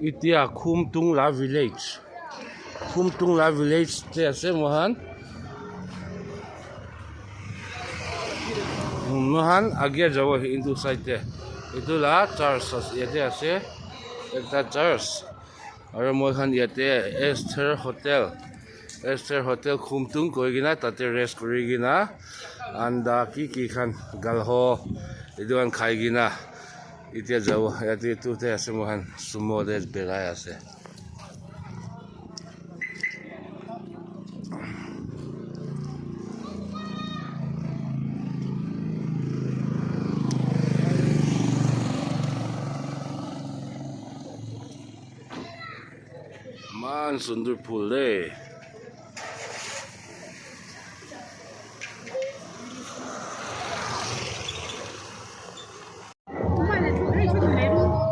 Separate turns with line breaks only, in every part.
Itia Khumtungla village. Khumtungla village te ase mohan. Mohan age jabo into side te. Itu la church yate ase. Ekta church. Aru mohan yate Esther Hotel. Esther Hotel Khumtung koigina tate rest korigina. Anda ki khan galho iduan khaigina. Itia jabo yate tu te ase mohan sumo de berai ase. Man sundur pule.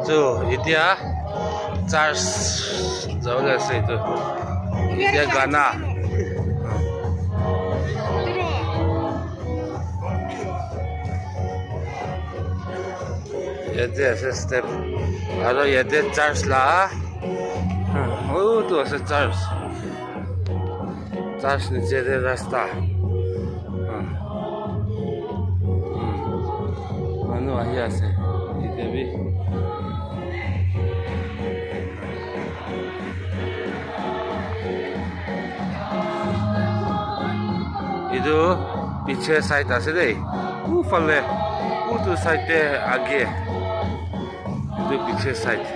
So itia church jauh le se tu. Itia Ghana. Yate ase step. Aro yate church la. Oh tu ase church. Church niche de rasta. Manu ahi ase. Ite bhi. Idu piche side ase dei. Fale. Tu side te age. Idu piche side.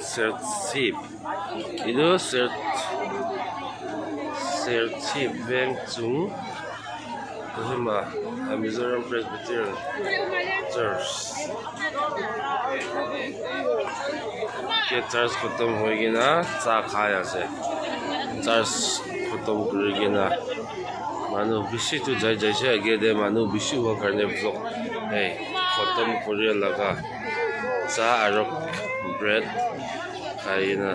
Serchip. Itu Serchip Bank Chung. Kohima Mizoram Presbyterian Church. Ke church khatam hoigina cha khaya ase. Church khatam kurigina. Manu bishi tu jai se age de manu bishi ho karne vlog. Hey, khatam koriya laga. Cha arok bread khaina.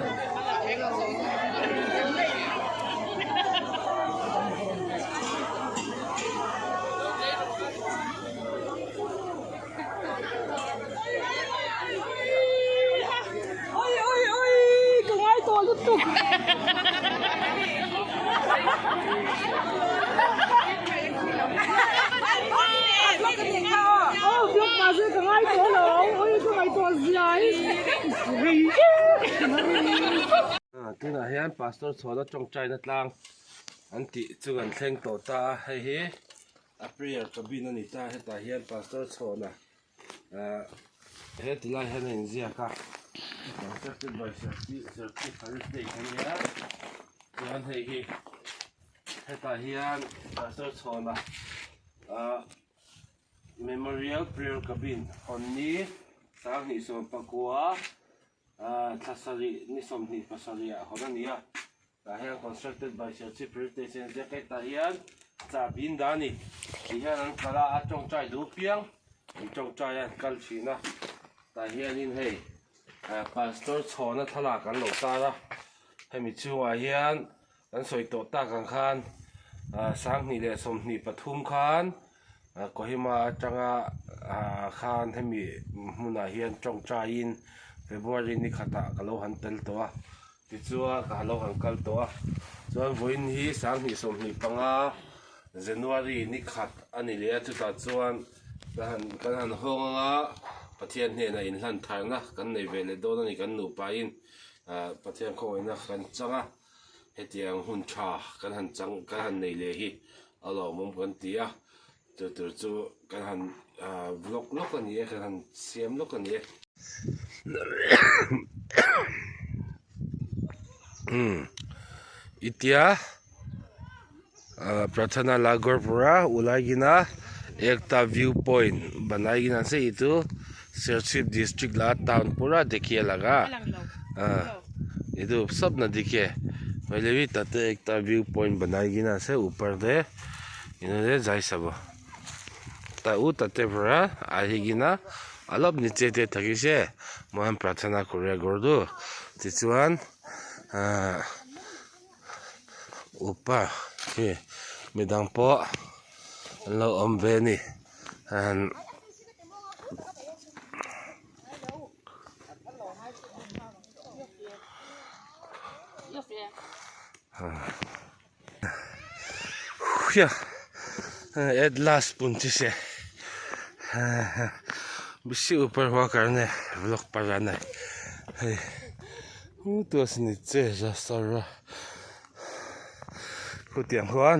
Tuna hian pastor choda chongchai na tlang anti chuan thleng to ta hei hi a prayer cabin ani ta heta hian pastor chona he tilai hian in zia ka accepted by Thursday kania chuan hei hi heta hian pastor chona memorial prayer cabin honni sang ni so pakua Tasari nisom ni pasaria honania. Dahil constructed by Church Presbyterian Jacket tahian sa bindani. Iyan ang kala atong chay dupiang itong chayan kalsina. Tahian in hey pastor chona thalakan lotara. Hemichu ahian an soito ta kangkhan sang ni le som ni pathum khan Kohima atanga khan hemi muna hian tong chayin February ni khata kalau hantel toa tichua kalau hankal toa chuan voin hi sang ni som ni panga January ni khat ani le chuta chuan kan honga pathian hne na in hlan tharna kan nei vele do na ni kan nu pa in pathian ko ina kan changa hetiang hun tha kan han chang kan han nei le hi alo mom kan tia chu kan han vlog lok ani kan han siam lok ani Itia Prathana Lagor pura ulagina ekta viewpoint banaigina se itu Serchip district la town pura dekhiye laga itu sab na dikhe पहले भी ताते एकता view point बनाएगी ना से ऊपर दे इन्होंने जाई सब ताऊ ताते परा आएगी ना अलग नीचे ते थकी से मोहन प्रार्थना करे गर्दो तिचुआन ऊपर के midang po an lo om ve ni an ya at last pun chi se bisi upar wa karne vlog parana hey tu asni che ja sara ku tiang huan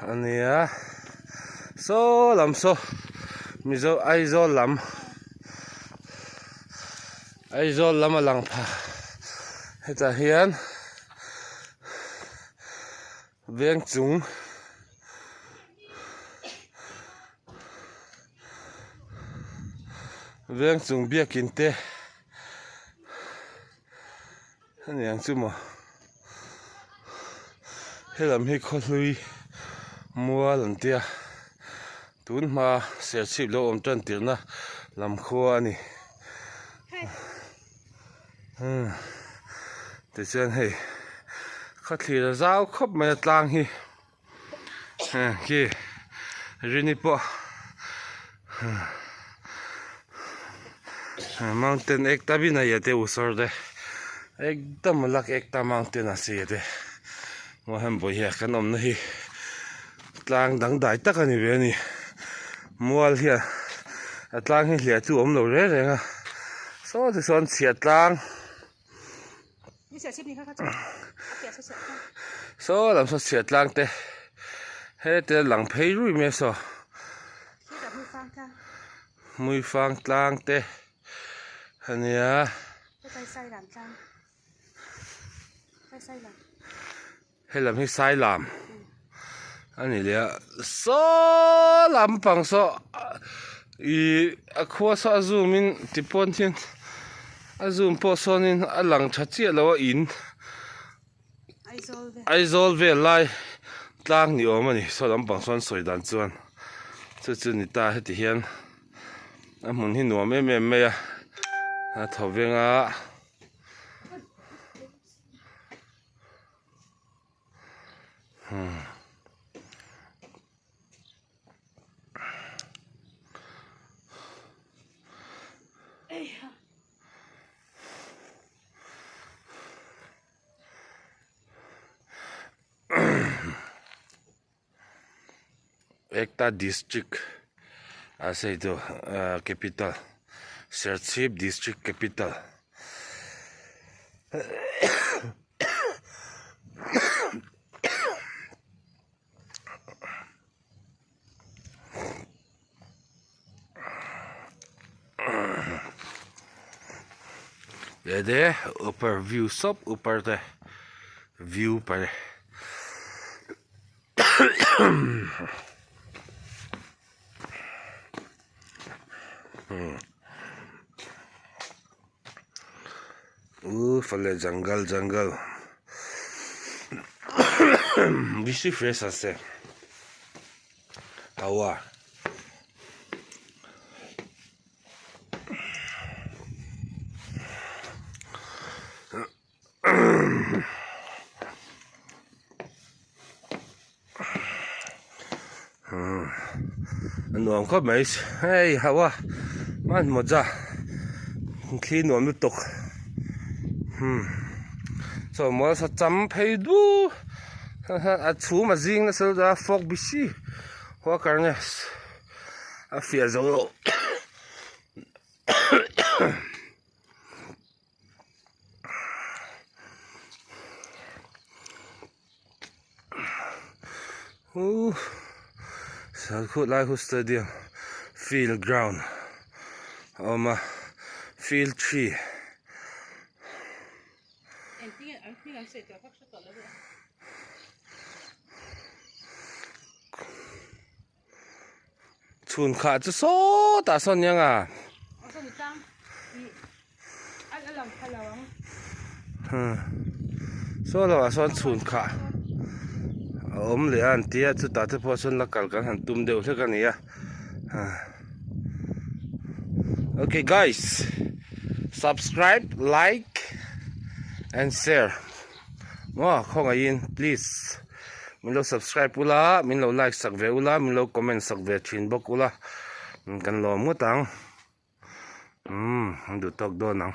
ania so lam so mizo aizo lam alang pha heta hian veng chung biakin te aniang chu mo helam hi kholui mual an tia tun ma ser chip lo om tan tirna lam kho ani te chen hei khathli ra zau khop mai tlang hi ki rini po mountain ekta bhi nahi yate usor de ekdam lak ekta mountain ase yate mohan boya kanom nahi tlang dang dai tak ani ve ni mual hi atlang hi hlia chu om lo re renga so ti son chia tlang so lam so chia tlang te he te lang phei rui me so mui fang tlang te ania he lam hi sai lam ani le so lam pang so I akwa so zoom in tipon tin azum po sonin alang thachi lo in aizol ve lai tlang ni omani so lam pang son soi dan chuan chu ni ta heti hian amun hi nuam me a thovenga ekta district ase to capital Serchhip district capital Yede upper view sop upper the view par fale jungle bisi fresh ase hawa nuam kho mais hey hawa man moja clean nuam lu tok so mo sa cham phei du a chu ma jing na sel da fok bisi ho karne a fia zo Salkut Lahu Stadium field ground field 3 chun kha chu so ta son yang so lo son chun kha le an tia chu ta te pho son la kal kan han tum deu the kan ya okay guys, subscribe, like and share Mo khong ain please min lo subscribe ula min lo like sak ve ula min lo comment sak ve thin bok ula kan lo mu tang du tok do nang